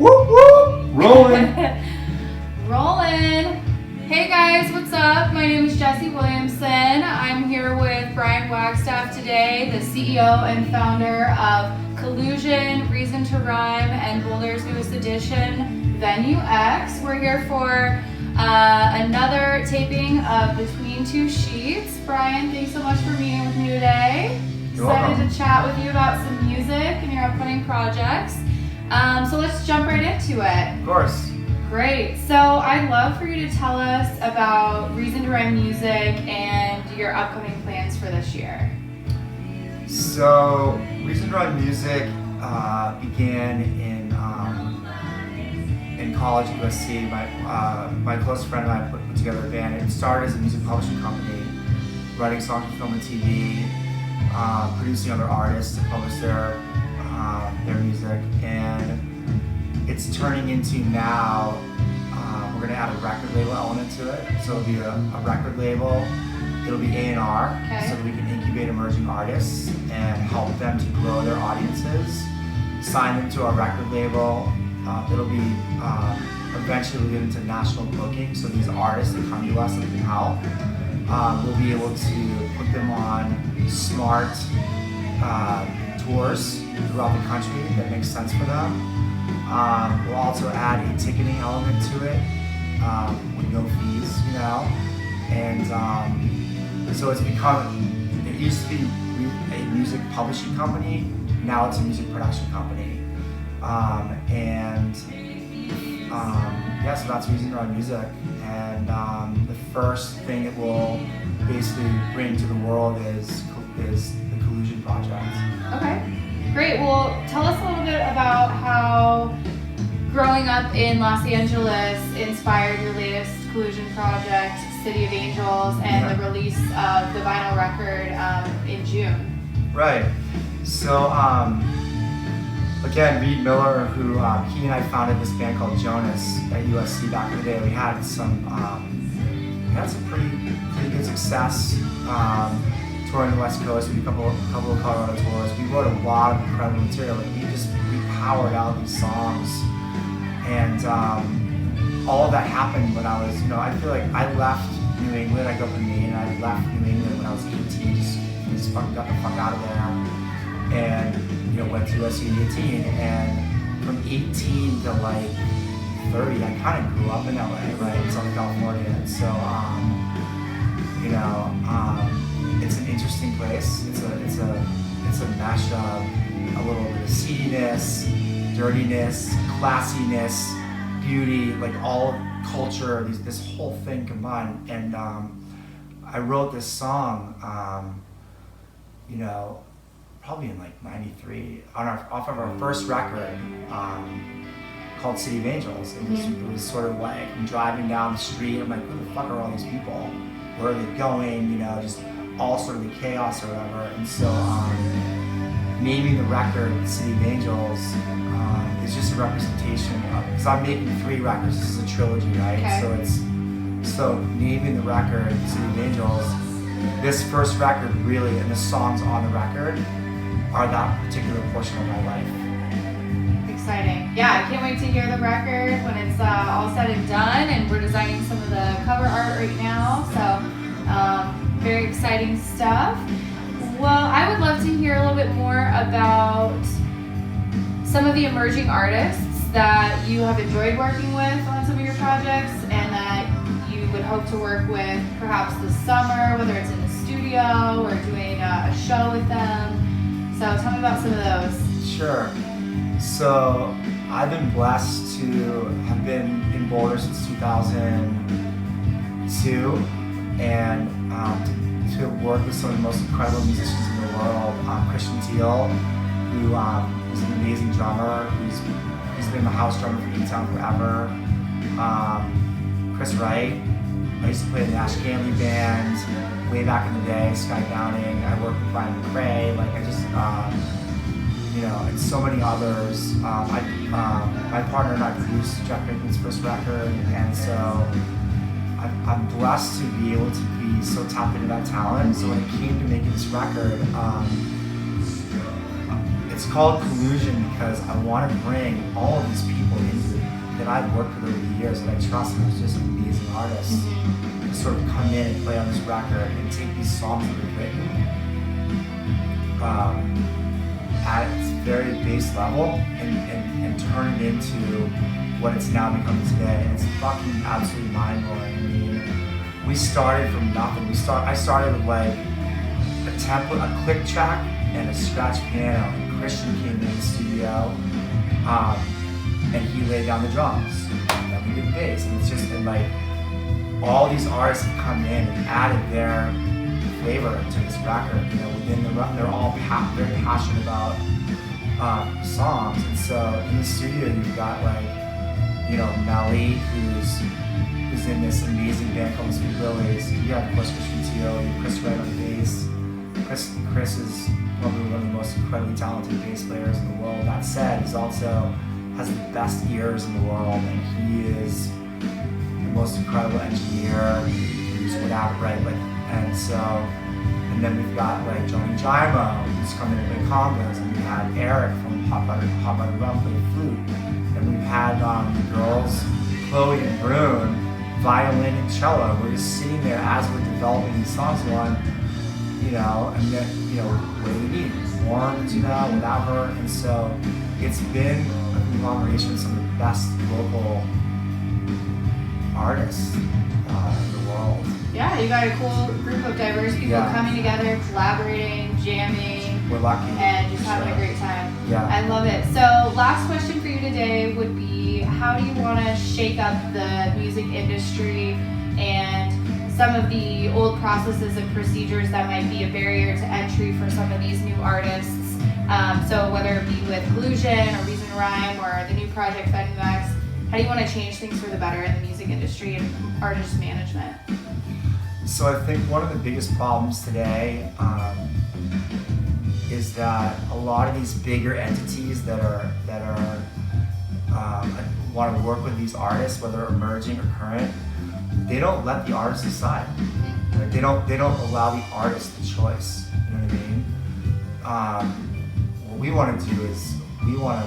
Whoop whoop! Rolling! Rolling! Hey guys, what's up? My name is Jessie Williamson. I'm here with Bryan Wagstaff today, the CEO and founder of Collusion, Reason to Rhyme, and Boulder's newest edition, Venue X. We're here for another taping of Between Two Sheets. Bryan, thanks so much for being with me today. You're Excited welcome. to chat with you about some music and your upcoming projects. So let's jump right into it. Of course. Great. So I'd love for you to tell us about Reason to Rhyme music and your upcoming plans for this year. So, Reason to Rhyme music began in college at USC. My close friend and I put together a band. It started as a music publishing company, writing songs for film and TV, producing other artists to publish their music, and it's turning into now, we're going to add a record label element to it. So it'll be a record label, it'll be A&R, Okay. so that we can incubate emerging artists and help them to grow their audiences, sign them to our record label. It'll be eventually get into national booking, so these artists that come to us that we can help, we'll be able to put them on smart tours throughout the country that makes sense for them. We'll also add a ticketing element to it with no fees, and so it's become, it used to be a music publishing company, now it's a music production company. So that's Reason to Rhyme music, and the first thing it will basically bring to the world is the Collusion project. Okay. Great. Well, tell us a little bit about how growing up in Los Angeles inspired your latest Collusion project, City of Angels, and the release of the vinyl record in June. Right. So, again, Reed Miller, who he and I founded this band called Jonas at USC back in the day. We had some pretty good success touring the West Coast. We did a couple of Colorado tours. We wrote a lot of incredible material. Like we powered out these songs, and all of that happened when I was, I feel like I left New England. I grew up in Maine, and I left New England when I was 18. Just fucking got the fuck out of there, and went to USC at 18. And from 18 to like 30, I kind of grew up in LA, right, in Southern California, and so it's an interesting place. It's a mash of a little bit of seediness, dirtiness, classiness, beauty, like all culture, this whole thing combined. And I wrote this song, probably in like '93 off of our first record called City of Angels. It was sort of like I'm driving down the street. I'm like, who the fuck are all these people? Where are they going? Just all sort of the chaos or whatever. And so naming the record City of Angels is just a representation of, because I'm making 3 records. This is a trilogy, right? Okay. So naming the record City of Angels, this first record really, and the songs on the record are that particular portion of my life. Exciting. Yeah, I can't wait to hear the record when it's all said and done, and we're designing some of the cover art right now, so very exciting stuff. Well, I would love to hear a little bit more about some of the emerging artists that you have enjoyed working with on some of your projects and that you would hope to work with perhaps this summer, whether it's in the studio or doing a show with them. So tell me about some of those. Sure. So I've been blessed to have been in Boulder since 2002, and to work with some of the most incredible musicians in the world. Christian Teal, who is an amazing drummer, he's been the house drummer for E-Town forever. Chris Wright, I used to play in the Ash Ganley band way back in the day, Sky Downing. I worked with Brian McRae, and so many others. My partner and I produced Jeff Bacon's first record, and so I'm blessed to be able to be so tapped into that talent. So when it came to making this record, it's it's called Collusion because I want to bring all of these people into it that I've worked with over the years that I trust and are just amazing artists to sort of come in and play on this record and take these songs that we've written at its very base level and turn it into what it's now become today. And it's fucking absolutely mind-blowing. I mean, we started from nothing. I started with like a template, a click track, and a scratch piano. And Christian came in the studio, and he laid down the drums. And then we did bass. And it's just been like all these artists have come in and added their flavor to this record. You know, within the they're all very passionate about songs. And so in the studio, you've got like, you know, Melly, who's in this amazing band called the Sweet Lilies. You have, of course, Christian Teo, Chris Wright on bass. Chris is probably one of the most incredibly talented bass players in the world. That said, he also has the best ears in the world, and he is the most incredible engineer. Who's without right, like, and then we've got like Johnny Jaimo, who's coming to play congas, and we had Eric from Hot Butter Rum play flute, and we've had the girls, Chloe and Brune, violin and cello. We're just sitting there as we're developing these songs, going, you know, and then, you know, what do we need? Horns, you know, whatever. And so it's been a conglomeration of some of the best local artists in the world. Yeah, you got a cool group of diverse people coming together, collaborating, jamming. We're lucky. And just having a great time. Yeah. I love it. So last question for you today would be, how do you want to shake up the music industry and some of the old processes and procedures that might be a barrier to entry for some of these new artists? So whether it be with Collusion or Reason to Rhyme or the new project Venue X, how do you want to change things for the better in the music industry and artist management? So I think one of the biggest problems today is that a lot of these bigger entities that want to work with these artists, whether emerging or current, they don't let the artist decide. Right? They don't allow the artist the choice. You know what I mean? What we want to do is we want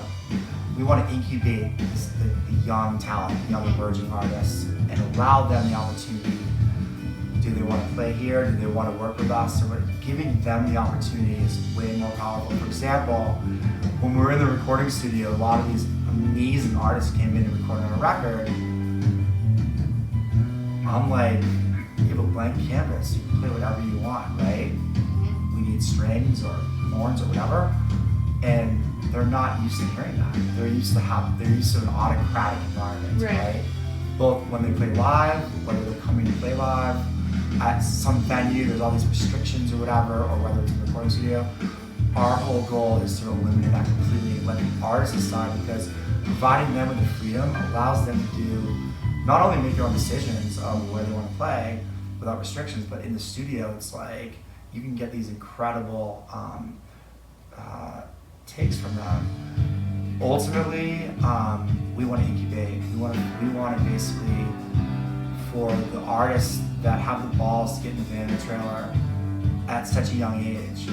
to incubate the young talent, young emerging artists, and allow them the opportunity. Do they want to play here? Do they want to work with us? Or giving them the opportunity is way more powerful. For example, when we were in the recording studio, a lot of these amazing artists came in and recorded on a record. I'm like, you have a blank canvas. You can play whatever you want, right? We need strings or horns or whatever. And they're not used to hearing that. They're used to an autocratic environment, right? Both when they play live, whether they're coming to play live, at some venue, there's all these restrictions or whatever, or whether it's a recording studio. Our whole goal is to eliminate that completely and let the artists decide, because providing them with the freedom allows them to do, not only make their own decisions of where they want to play without restrictions, but in the studio, it's like you can get these incredible takes from them. Ultimately, we want to incubate. We want to basically, for the artists that have the balls to get in the van and trailer at such a young age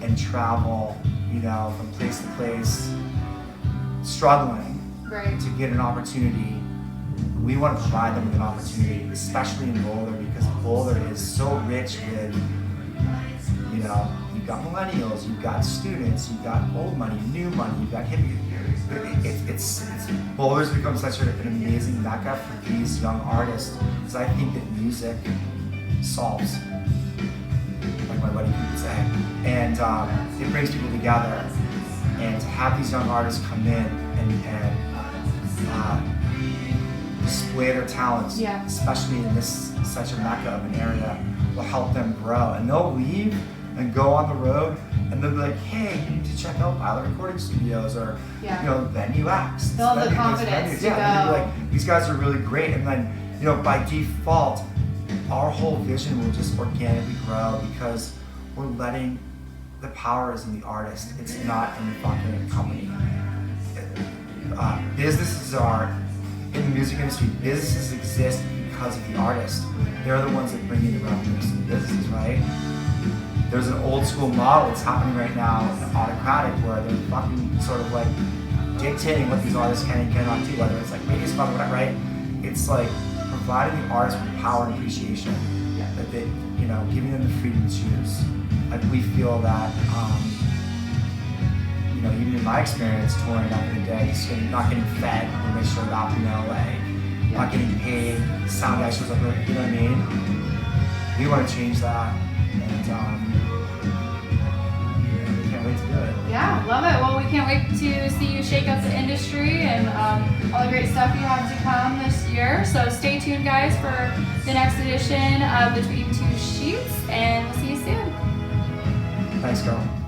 and travel, you know, from place to place, struggling to get an opportunity. We want to provide them with an opportunity, especially in Boulder, because Boulder is so rich with, you know, you've got millennials, you've got students, you've got old money, new money, you've got hippies. Boulder's become such an amazing mecca for these young artists, because I think that music solves, like my buddy would say, and it brings people together. And to have these young artists come in and display their talents, especially in this such a mecca of an area, will help them grow. And they'll leave and go on the road, and they'll be like, hey, you need to check out Pilot Recording Studios or you know, Venue X. They'll have the confidence to go. They'll be like, these guys are really great. And then, you know, by default, our whole vision will just organically grow, because we're letting the power is in the artist. It's not in the fucking company. Businesses are, in the music industry, businesses exist because of the artist. They're the ones that bring in the revenues to the businesses, right? there's an old school model that's happening right now, autocratic, where they're fucking sort of like dictating what these artists can and cannot do, whether it's like radio spot or whatever, right? It's like providing the artists with power and appreciation, that they, you know, giving them the freedom to choose. Like we feel that, you know, even in my experience touring back in the day, just not getting fed when they showed up in LA, not getting paid, sound guy shows up, you know what I mean? We want to change that, and we can't wait to do it. Yeah, love it. Well, we can't wait to see you shake up the industry and all the great stuff you have to come this year. So stay tuned, guys, for the next edition of Between Two Sheets, and we'll see you soon. Thanks, girl.